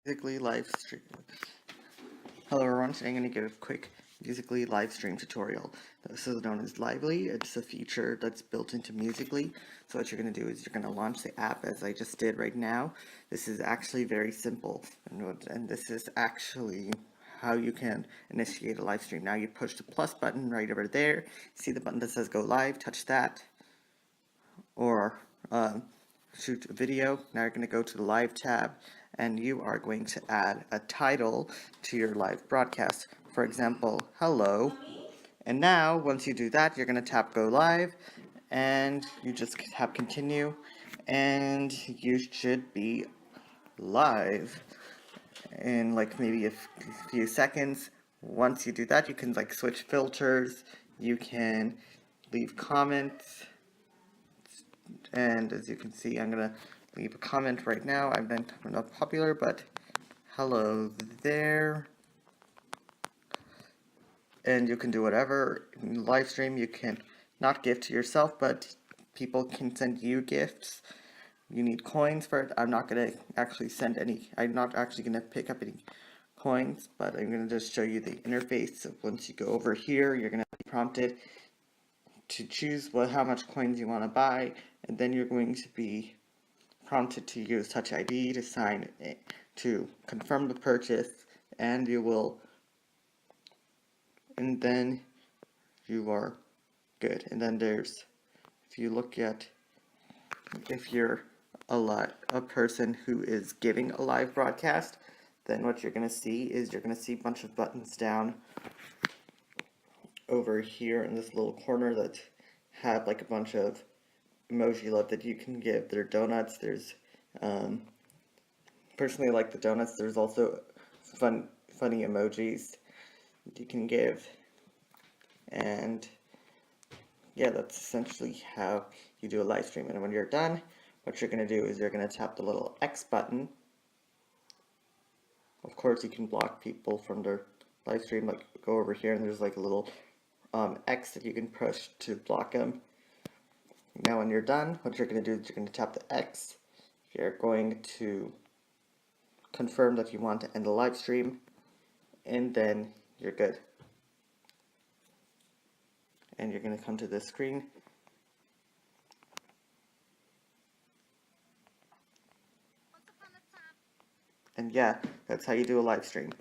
Musically live stream. Hello everyone, today I'm going to give a quick Musically live stream tutorial. This is known as Lively. It's a feature that's built into Musically. So what you're going to do is you're going to launch the app as I just did right now. This is actually very simple, and this is actually how you can initiate a live stream. Now you push the plus button right over there. See the button that says go live, touch that, or shoot a video. Now you're going to go to the live tab and you are going to add a title to your live broadcast. For example, hello. And now once you do that, you're going to tap go live and you just tap continue and you should be live in like maybe a few seconds. Once you do that, you can like switch filters, you can leave comments. And as you can see, I'm going to leave a comment right now. I'm not popular, but hello there. And you can do whatever. In live stream, you can not gift to yourself, but people can send you gifts. You need coins for it. I'm not going to actually send any. I'm not actually going to pick up any coins, but I'm going to just show you the interface. So once you go over here, you're going to be prompted to choose how much coins you want to buy, and then you're going to be prompted to use Touch ID to sign it, to confirm the purchase, and then you are good. And then there's, if you look at, if you're a person who is giving a live broadcast, then what you're going to see is you're going to see a bunch of buttons down over here in this little corner that have like a bunch of emoji love that you can give. There are donuts, there's personally I like the donuts. There's also funny emojis that you can give, and yeah, that's essentially how you do a live stream. And when you're done, what you're going to do is you're going to tap the little X button. Of course you can block people from their live stream, like go over here and there's like a little X that you can push to block them. Now when you're done, what you're going to do is you're going to tap the X. You're going to confirm that you want to end the live stream, and then you're good. And you're going to come to this screen. And yeah, that's how you do a live stream.